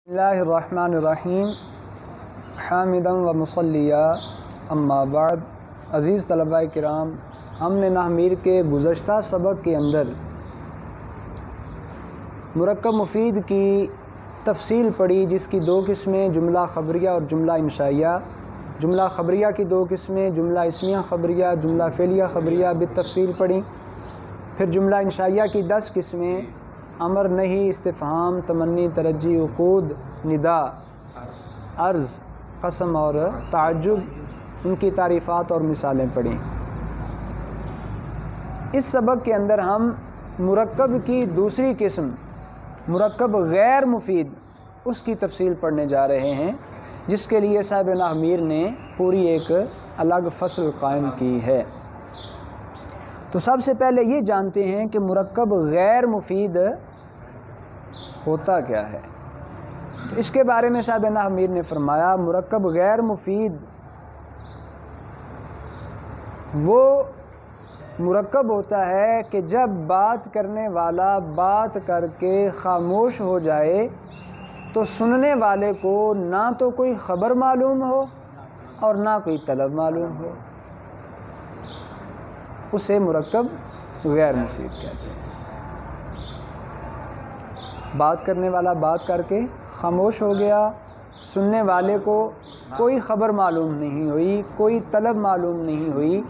اللہ الرحمن الرحیم حامدا و مصلیہ اما بعد۔ عزیز طلباء کرام، ہم نے نحو میر کے گزشتہ سبق کے اندر مرکب مفید کی تفصیل پڑھی، جس کی دو قسمیں جملہ خبریہ اور جملہ انشائیہ۔ جملہ خبریہ کی دو قسمیں جملہ اسمیہ خبریہ، جملہ فعلیہ خبریہ بالتفصیل پڑھی۔ پھر جملہ انشائیہ کی 10 قسمیں امر، نہی، استفہام، تمنی، ترجی، عقود، ندا، عرض، قسم اور تعجب، ان کی تعریفات اور مثالیں پڑھیں۔ اس سبق کے اندر ہم مرکب کی دوسری قسم مرکب غیر مفید، اس کی تفصیل پڑھنے جا رہے ہیں، جس کے لیے صاحب نحو میر نے پوری ایک الگ فصل قائم کی ہے۔ تو سب سے پہلے یہ جانتے ہیں کہ مرکب غیر مفید ہوتا کیا ہے۔ اس کے بارے میں صاحب نحو میر نے فرمایا، مرکب غیر مفید وہ مرکب ہوتا ہے کہ جب بات کرنے والا بات کر کے خاموش ہو جائے تو سننے والے کو نہ تو کوئی خبر معلوم ہو اور نہ کوئی طلب معلوم ہو، اسے مرکب غیر مفید کہتے ہیں۔ بات کرنے والا بات کر کے خاموش ہو گیا، سننے والے کو کوئی خبر معلوم نہیں ہوئی، کوئی طلب معلوم نہیں ہوئی،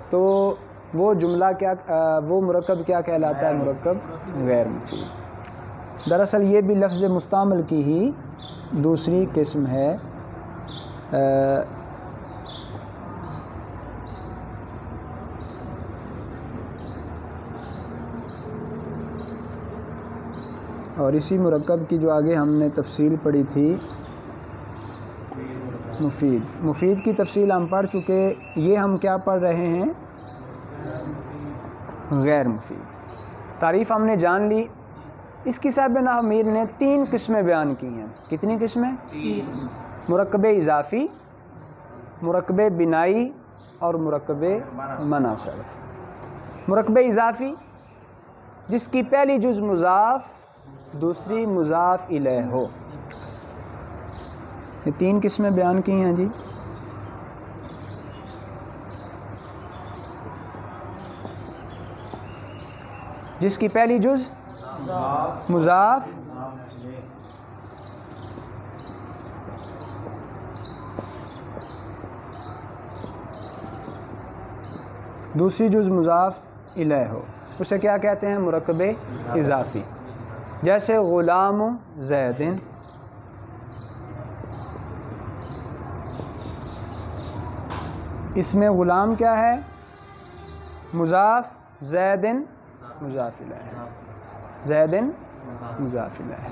تو وہ جملہ وہ مرکب کیا کہلاتا ہے؟ مرکب غیر مفید۔ دراصل یہ بھی لفظ مستعمل کی ہی دوسری قسم ہے۔ اور اسی مرکب کی جو آگے ہم نے تفصیل پڑھی تھی، مفید کی تفصیل ہم پڑھ چکے۔ یہ ہم کیا پڑھ رہے ہیں؟ غیر مفید۔ تعریف ہم نے جان لی۔ اس کی صاحب نحو میر نے 3 قسمیں بیان کی ہیں۔ کتنی قسمیں؟ 3۔ مرکب اضافی، مرکب بنائی اور مرکب منع صرف۔ مرکب اضافی جس کی پہلی جز مضاف، دوسری مضاف الیہ ہو۔ یہ 3 قسمیں بیان کی ہیں جی۔ جس کی پہلی جز مضاف، دوسری جز مضاف الیہ ہو، اسے کیا کہتے ہیں؟ مرکب اضافی۔ جیسے غلام زید، اس میں غلام کیا ہے؟ مضاف، زید مضاف الیہ، زید مضاف الیہ۔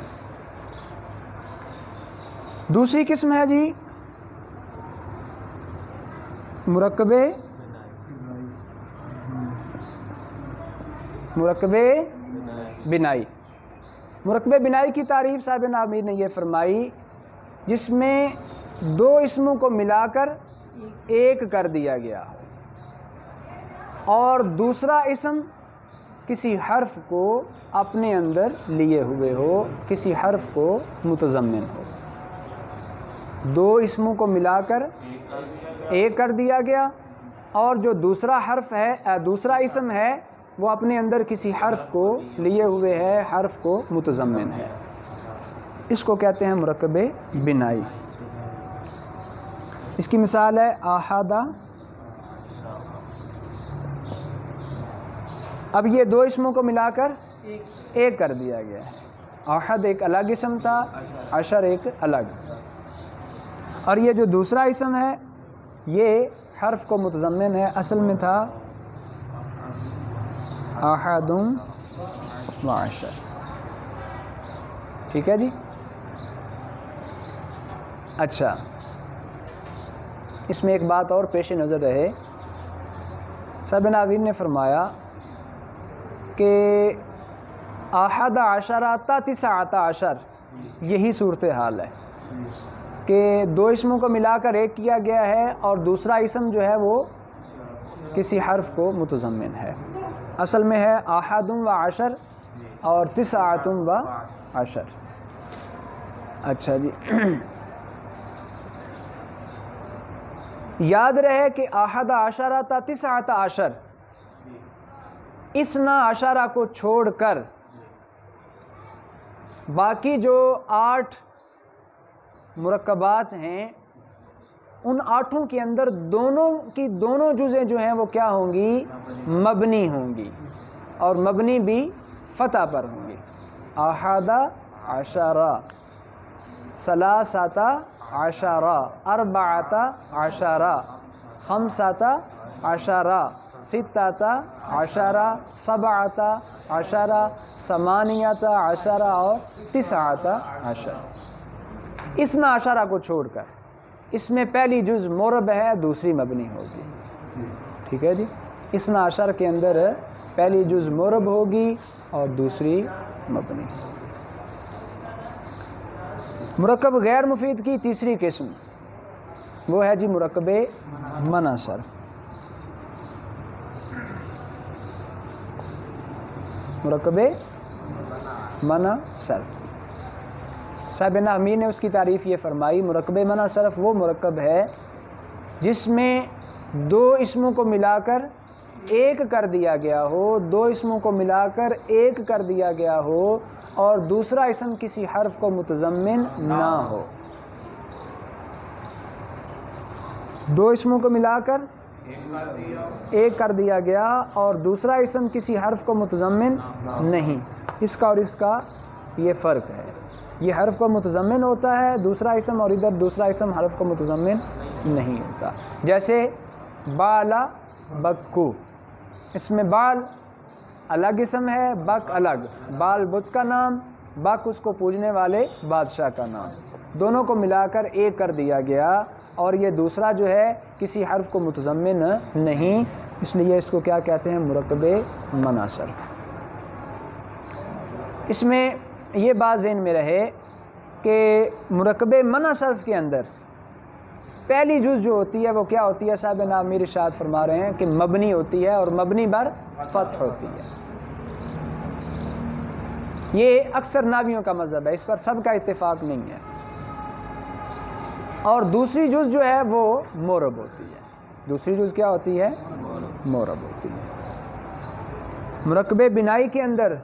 دوسری قسم ہے جی مرکب بنائی۔ مرکب بنائی کی تعریف صاحب نحو میر نے یہ فرمائی، جس میں 2 اسموں کو ملا کر ایک کر دیا گیا ہو اور دوسرا اسم کسی حرف کو اپنے اندر لیے ہوئے ہو، کسی حرف کو متضمن ہو۔ 2 اسموں کو ملا کر ایک کر دیا گیا اور جو دوسرا حرف ہے، دوسرا اسم ہے، وہ اپنے اندر کسی حرف کو لیے ہوئے ہے، حرف کو متضمن ہے۔ اس کو کہتے ہیں مرکب بنائی۔ اس کی مثال ہے احد۔ اب یہ 2 اسموں کو ملا کر ایک کر دیا گیا ہے۔ احد ایک الگ اسم تھا، عشر ایک الگ، اور یہ جو دوسرا اسم ہے یہ حرف کو متضمن ہے، اصل میں تھا احد و عشر۔ ٹھیک ہے جی۔ اچھا، اس میں ایک بات اور پیش نظر رہے۔ صاحب نحو میر نے فرمایا کہ احد عشر تا 19 عشر، یہی صورتحال ہے کہ 2 اسموں کو ملا کر ایک کیا گیا ہے اور دوسرا اسم جو ہے وہ کسی حرف کو متضمن ہے۔ اصل میں ہے احد و عشر اور 19 و عشر۔ اچھا جی، یاد رہے کہ احد عشرہ تا 19 اثنا عشرہ کو چھوڑ کر باقی جو 8 مرکبات ہیں ان 8 کے اندر دونوں کی دونوں جزیں جو ہیں وہ کیا ہوں گی؟ مبنی ہوں گی، اور مبنی بھی فتح پر ہوں گی۔ احد عشرہ، ثلاثۃ عشرہ، اربعۃ عشرہ، خمسۃ عشرہ، ستۃ عشرہ، سبعۃ عشرہ، ثمانیۃ عشرہ اور 19 عشرہ۔ اثنا عشرہ کو چھوڑ کر اس میں پہلی جز مرب ہے، دوسری مبنی ہوگی، ٹھیک ہے جی۔ اثنا عشر کے اندر پہلی جز مرب ہوگی اور دوسری مبنی۔ مرکب غیر مفید کی تیسری قسم وہ ہے جی مرکب منع صرف۔ مرکب منع صرف، صاحب نحوی نے اس کی تعریف یہ فرمائی، مرکب منع صرف وہ مرکب ہے جس میں 2 اسموں کو ملا کر ایک کر دیا گیا ہو، 2 اسموں کو ملا کر ایک کر دیا گیا ہو اور دوسرا اسم کسی حرف کو متضمن نہ ہو۔ 2 اسموں کو ملا کر ایک کر دیا گیا اور دوسرا اسم کسی حرف کو متضمن نہیں، اس کا اور اس کا یہ فرق ہے۔ یہ حرف کو متضمن ہوتا ہے دوسرا اسم، اور ادھر دوسرا اسم حرف کو متضمن نہیں ہوتا۔ جیسے بالا بکو، اس میں بال الگ اسم ہے، بک الگ، بال بت کا نام، بک اس کو پوجنے والے بادشاہ کا نام، دونوں کو ملا کر ایک کر دیا گیا اور یہ دوسرا جو ہے کسی حرف کو متضمن نہیں، اس لیے اس کو کیا کہتے ہیں؟ مرکب منع صرف۔ اس میں یہ بات ذہن میں رہے کہ مرکب منع صرف کے اندر پہلی جز جو ہوتی ہے وہ کیا ہوتی ہے؟ صاحب نامیر ارشاد فرما رہے ہیں کہ مبنی ہوتی ہے اور مبنی بر فتح ہوتی ہے۔ یہ اکثر ناویوں کا مذہب ہے، اس پر سب کا اتفاق نہیں ہے۔ اور دوسری جز جو ہے وہ مورب ہوتی ہے۔ دوسری جز کیا ہوتی ہے؟ مورب ہوتی ہے۔ مرکب بنائی کے اندر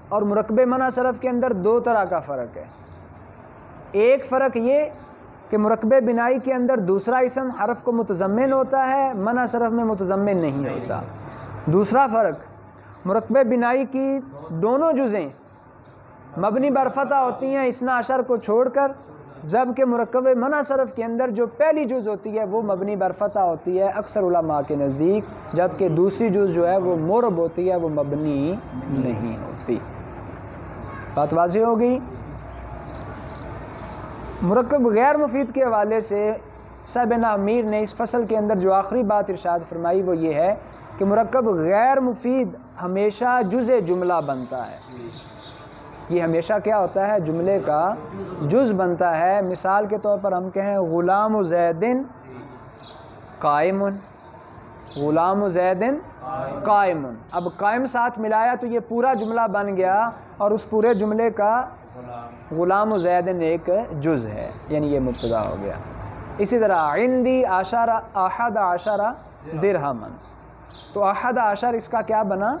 اور مرکب منع صرف کے اندر 2 طرح کا فرق ہے۔ ایک فرق یہ کہ مرکب بنائی کے اندر دوسرا اسم حرف کو متضمن ہوتا ہے، منع صرف میں متضمن نہیں ہوتا۔ دوسرا فرق، مرکب بنائی کی دونوں جزیں مبنی بر فتح ہوتی ہیں اثنا عشر کو چھوڑ کر، جبکہ مرکب منع صرف کے اندر جو پہلی جز ہوتی ہے وہ مبنی بر فتح ہوتی ہے اکثر علماء کے نزدیک، جبکہ دوسری جز جو ہے وہ مرب ہوتی ہے، وہ مبنی نہیں ہوتی۔ بات واضح ہو گئی؟ مرکب غیر مفید کے حوالے سے صاحب نامیر نے اس فصل کے اندر جو آخری بات ارشاد فرمائی وہ یہ ہے کہ مرکب غیر مفید ہمیشہ جز جملہ بنتا ہے۔ یہ ہمیشہ کیا ہوتا ہے؟ جملے کا جز بنتا ہے۔ مثال کے طور پر ہم کہیں غلام زید قائم، غلام زید قائم، اب قائم ساتھ ملایا تو یہ پورا جملہ بن گیا اور اس پورے جملے کا غلام زید ایک جز ہے، یعنی یہ مبتدا ہو گیا۔ اسی طرح عندی عشرہ احد عشرہ درہما، تو احد عشر اس کا کیا بنا؟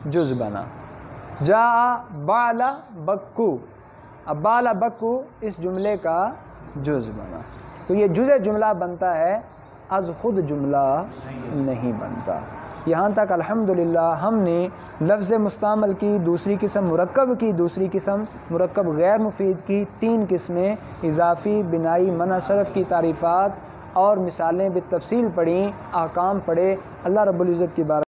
جز بنا۔ جاء بال بکو، اب بال بکو اس جملے کا جز بنا۔ تو یہ جز جملہ بنتا ہے، از خود جملہ نہیں بنتا۔ یہاں تک الحمدللہ ہم نے لفظ مستعمل کی دوسری قسم، مرکب کی دوسری قسم، مرکب غیر مفید کی 3 قسمیں، اضافی، بنائی، منع صرف کی تعریفات اور مثالیں بالتفصیل پڑھیں، احکام پڑھے۔ اللہ رب العزت کی بارگاہ